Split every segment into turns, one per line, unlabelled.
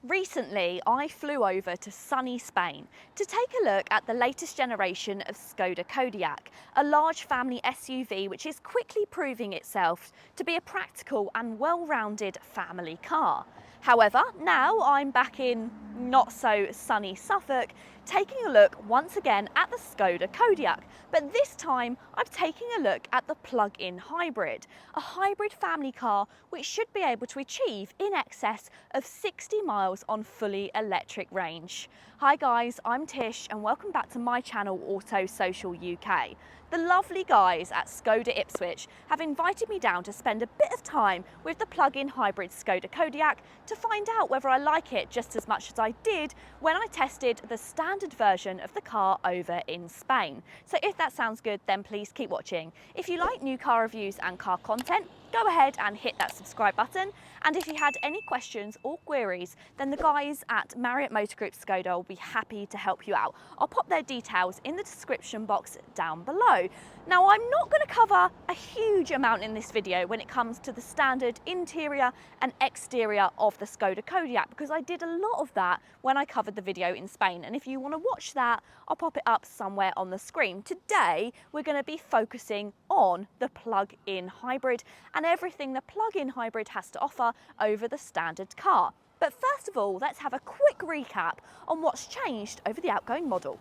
Recently, I flew over to sunny Spain to take a look at the latest generation of Skoda Kodiaq, a large family SUV which is quickly proving itself to be a practical and well-rounded family car. However, now I'm back in not so sunny Suffolk, taking a look once again at the Skoda Kodiaq, but this time I'm taking a look at the plug-in hybrid, a hybrid family car which should be able to achieve in excess of 60 miles on fully electric range. Hi guys, I'm Tish and welcome back to my channel Auto Social UK. The lovely guys at Skoda Ipswich have invited me down to spend a bit of time with the plug-in hybrid Skoda Kodiaq to find out whether I like it just as much as I did when I tested the standard version of the car over in Spain. So if that sounds good, then please keep watching. If you like new car reviews and car content, go ahead and hit that subscribe button. And if you had any questions or queries, then the guys at Marriott Motor Group Skoda will be happy to help you out. I'll pop their details in the description box down below. Now, I'm not going to cover a huge amount in this video when it comes to the standard interior and exterior of the Skoda Kodiaq, because I did a lot of that when I covered the video in Spain. And if you want to watch that, I'll pop it up somewhere on the screen. Today, we're going to be focusing on the plug-in hybrid and everything the plug-in hybrid has to offer over the standard car. But first of all, let's have a quick recap on what's changed over the outgoing model.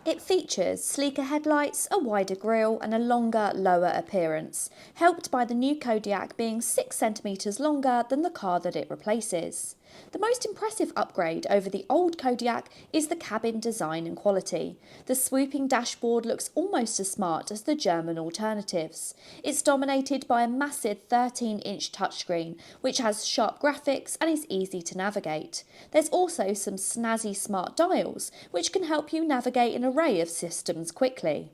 It features sleeker headlights, a wider grille and a longer, lower appearance, helped by the new Kodiaq being 6 centimetres longer than the car that it replaces. The most impressive upgrade over the old Kodiaq is the cabin design and quality. The swooping dashboard looks almost as smart as the German alternatives. It's dominated by a massive 13-inch touchscreen, which has sharp graphics and is easy to navigate. There's also some snazzy smart dials, which can help you navigate an array of systems quickly.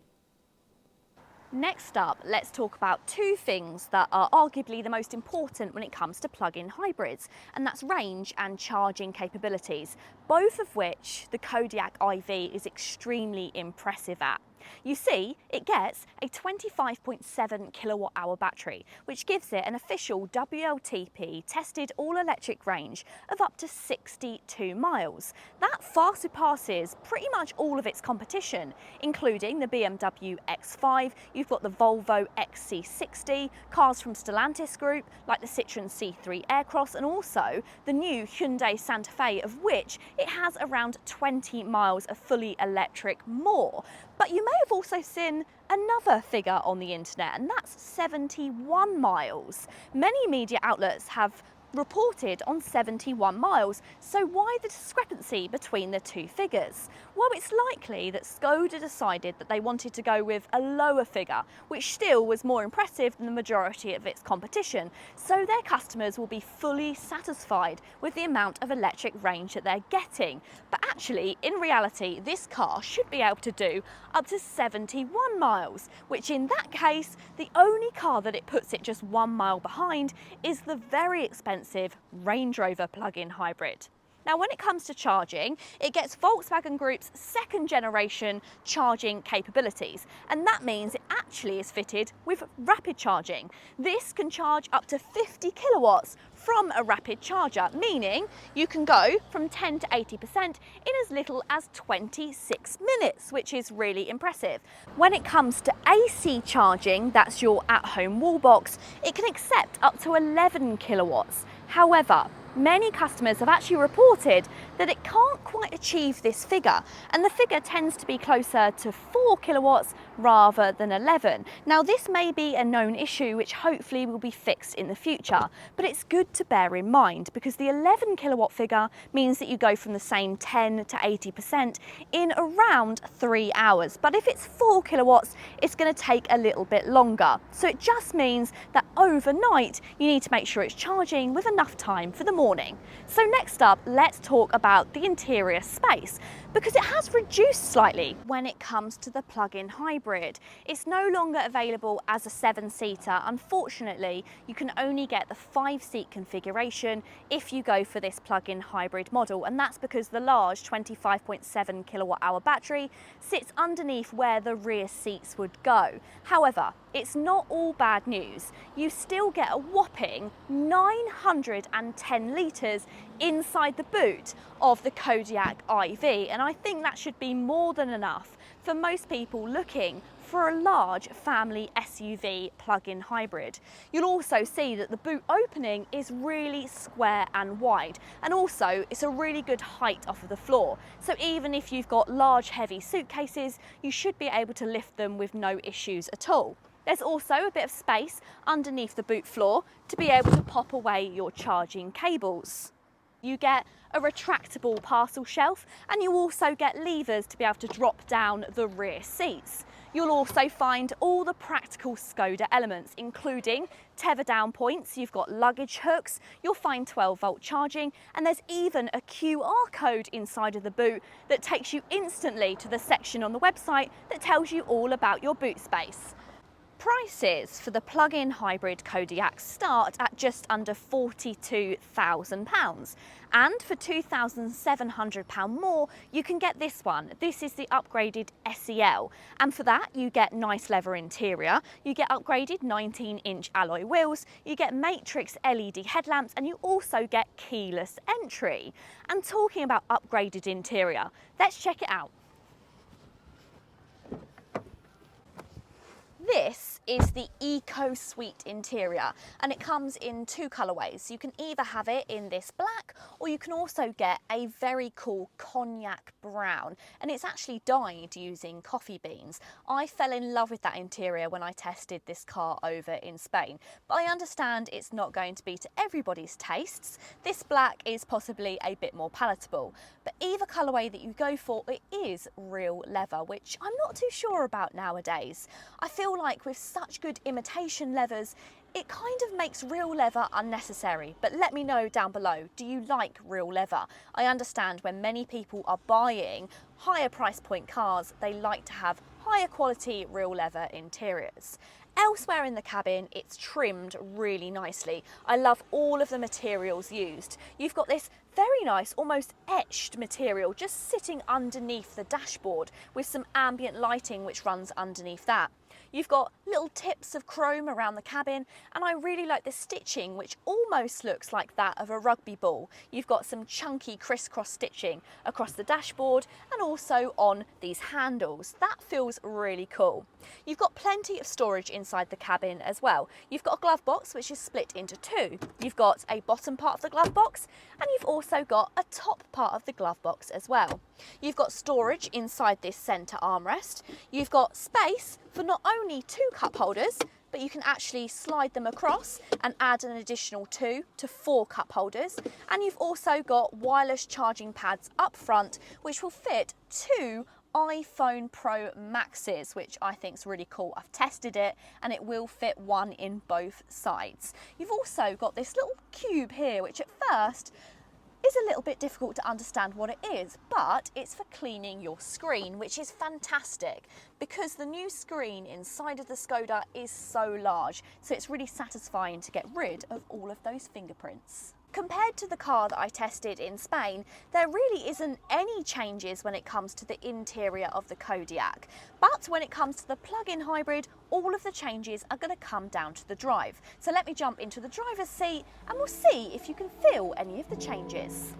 Next up, let's talk about two things that are arguably the most important when it comes to plug-in hybrids, and that's range and charging capabilities, both of which the Kodiaq IV is extremely impressive at. You see, it gets a 25.7 kilowatt hour battery, which gives it an official WLTP tested all-electric range of up to 62 miles. That far surpasses pretty much all of its competition, including the BMW X5, you've got the Volvo XC60, cars from Stellantis Group like the Citroën C3 Aircross, and also the new Hyundai Santa Fe, of which it has around 20 miles of fully electric more. But you may have also seen another figure on the internet, and that's 71 miles. Many media outlets have reported on 71 miles, so why the discrepancy between the two figures? Well, it's likely that Skoda decided that they wanted to go with a lower figure, which still was more impressive than the majority of its competition, so their customers will be fully satisfied with the amount of electric range that they're getting. But actually, in reality, this car should be able to do up to 71 miles, which in that case, the only car that it puts it just 1 mile behind is the very expensive Range Rover plug-in hybrid. Now, when it comes to charging, it gets Volkswagen Group's second generation charging capabilities, and that means it actually is fitted with rapid charging. This can charge up to 50 kilowatts from a rapid charger, meaning you can go from 10 to 80% in as little as 26 minutes, which is really impressive. When it comes to AC charging, that's your at-home wall box, it can accept up to 11 kilowatts. However, many customers have actually reported that it can't quite achieve this figure, and the figure tends to be closer to 4 kilowatts rather than 11. Now, this may be a known issue which hopefully will be fixed in the future, but it's good to bear in mind because the 11 kilowatt figure means that you go from the same 10 to 80% in around 3 hours. But if it's 4 kilowatts, it's going to take a little bit longer. So it just means that overnight you need to make sure it's charging with enough time for the morning. So next up, let's talk about the interior space, because it has reduced slightly when it comes to the plug-in hybrid. It's no longer available as a 7-seater. Unfortunately, you can only get the 5-seat configuration if you go for this plug-in hybrid model, and that's because the large 25.7 kilowatt hour battery sits underneath where the rear seats would go. However, it's not all bad news. You still get a whopping 910 litres inside the boot of the Kodiaq IV, and I think that should be more than enough for most people looking for a large family SUV plug-in hybrid. You'll also see that the boot opening is really square and wide, and also it's a really good height off of the floor. So even if you've got large heavy suitcases, you should be able to lift them with no issues at all. There's also a bit of space underneath the boot floor to be able to pop away your charging cables. You get a retractable parcel shelf, and you also get levers to be able to drop down the rear seats. You'll also find all the practical Skoda elements, including tether down points, you've got luggage hooks, you'll find 12-volt charging, and there's even a QR code inside of the boot that takes you instantly to the section on the website that tells you all about your boot space. Prices for the plug-in hybrid Kodiaq start at just under £42,000, and for £2,700 more you can get this one. This is the upgraded SEL, and for that you get nice leather interior, you get upgraded 19-inch alloy wheels, you get matrix LED headlamps, and you also get keyless entry. And talking about upgraded interior, let's check it out. This is the Eco Suite interior, and it comes in two colourways. You can either have it in this black, or you can also get a very cool cognac brown, and it's actually dyed using coffee beans. I fell in love with that interior when I tested this car over in Spain, but I understand it's not going to be to everybody's tastes. This black is possibly a bit more palatable, but either colourway that you go for, it is real leather, which I'm not too sure about nowadays. I feel like with such good imitation leathers, it kind of makes real leather unnecessary. But let me know down below, do you like real leather? I understand when many people are buying higher price point cars, they like to have higher quality real leather interiors. Elsewhere in the cabin, it's trimmed really nicely. I love all of the materials used. You've got this very nice, almost etched material just sitting underneath the dashboard with some ambient lighting which runs underneath that. You've got little tips of chrome around the cabin, and I really like the stitching, which almost looks like that of a rugby ball. You've got some chunky crisscross stitching across the dashboard and also on these handles. That feels really cool. You've got plenty of storage inside the cabin as well. You've got a glove box which is split into two. You've got a bottom part of the glove box, and you've also got a top part of the glove box as well. You've got storage inside this centre armrest. You've got space for not only two cup holders, but you can actually slide them across and add an additional 2 to 4 cup holders. And you've also got wireless charging pads up front, which will fit 2 iPhone Pro Maxes, which I think is really cool. I've tested it and it will fit one in both sides. You've also got this little cube here, which at first is a little bit difficult to understand what it is, but it's for cleaning your screen, which is fantastic because the new screen inside of the Skoda is so large, so it's really satisfying to get rid of all of those fingerprints. Compared to the car that I tested in Spain, there really isn't any changes when it comes to the interior of the Kodiaq. But when it comes to the plug-in hybrid, all of the changes are going to come down to the drive. So let me jump into the driver's seat and we'll see if you can feel any of the changes.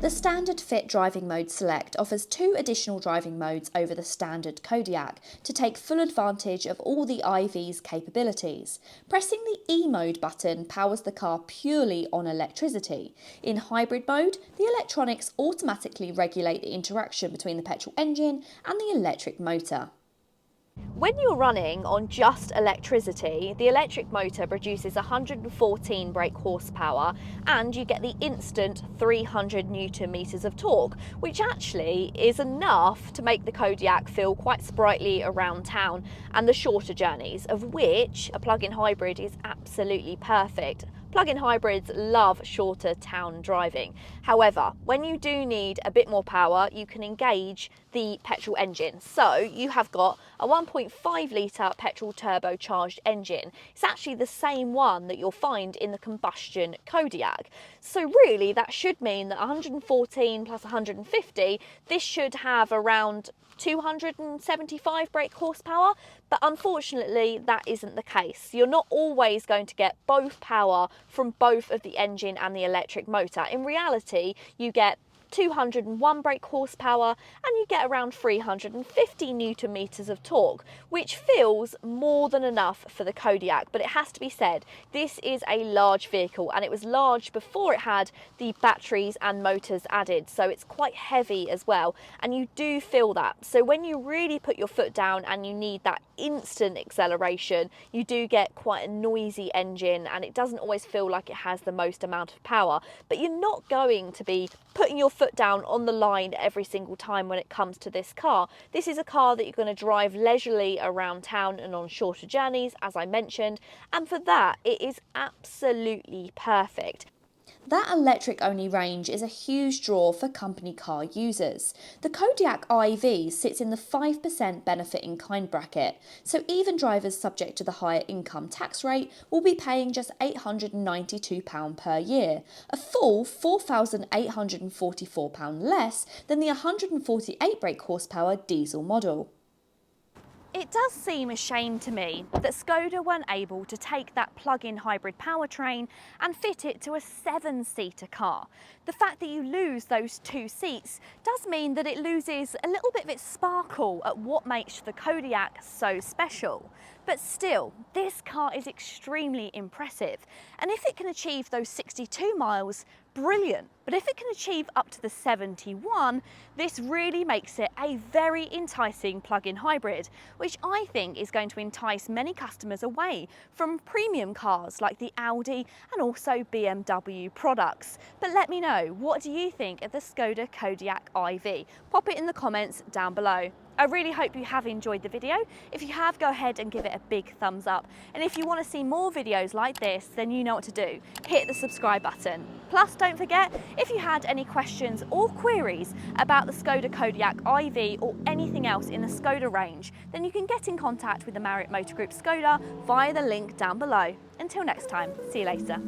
The Standard Fit Driving Mode Select offers 2 additional driving modes over the standard Kodiaq to take full advantage of all the IV's capabilities. Pressing the E mode button powers the car purely on electricity. In hybrid mode, the electronics automatically regulate the interaction between the petrol engine and the electric motor.
When you're running on just electricity, the electric motor produces 114 brake horsepower and you get the instant 300 Newton meters of torque, which actually is enough to make the Kodiaq feel quite sprightly around town and the shorter journeys, of which a plug-in hybrid is absolutely perfect. Plug-in hybrids love shorter town driving. However, when you do need a bit more power, you can engage the petrol engine. So you have got a 1.5 litre petrol turbocharged engine. It's actually the same one that you'll find in the combustion Kodiaq. So really that should mean that 114 plus 150, this should have around 275 brake horsepower, but unfortunately that isn't the case. You're not always going to get both power from both of the engine and the electric motor. In reality, you get 201 brake horsepower and you get around 350 newton meters of torque, which feels more than enough for the Kodiaq. But it has to be said, this is a large vehicle and it was large before it had the batteries and motors added, so it's quite heavy as well, and you do feel that. So when you really put your foot down and you need that instant acceleration, you do get quite a noisy engine and it doesn't always feel like it has the most amount of power. But you're not going to be putting your foot down on the line every single time when it comes to this car. This is a car that you're going to drive leisurely around town and on shorter journeys, as I mentioned, and for that it is absolutely perfect.
That electric-only range is a huge draw for company car users. The Kodiaq IV sits in the 5% benefit in kind bracket, so even drivers subject to the higher income tax rate will be paying just £892 per year, a full £4,844 less than the 148 brake horsepower diesel model.
It does seem a shame to me that Skoda weren't able to take that plug-in hybrid powertrain and fit it to a 7-seater car. The fact that you lose those 2 seats does mean that it loses a little bit of its sparkle at what makes the Kodiaq so special. But still, this car is extremely impressive, and if it can achieve those 62 miles, brilliant. But if it can achieve up to the 71, this really makes it a very enticing plug-in hybrid, which I think is going to entice many customers away from premium cars like the Audi and also BMW products. But let me know, what do you think of the Skoda Kodiaq IV? Pop it in the comments down below. I really hope you have enjoyed the video. If you have, go ahead and give it a big thumbs up. And if you want to see more videos like this, then you know what to do. Hit the subscribe button. Plus, don't forget, if you had any questions or queries about the Skoda Kodiaq IV or anything else in the Skoda range, then you can get in contact with the Marriott Motor Group Skoda via the link down below. Until next time, see you later.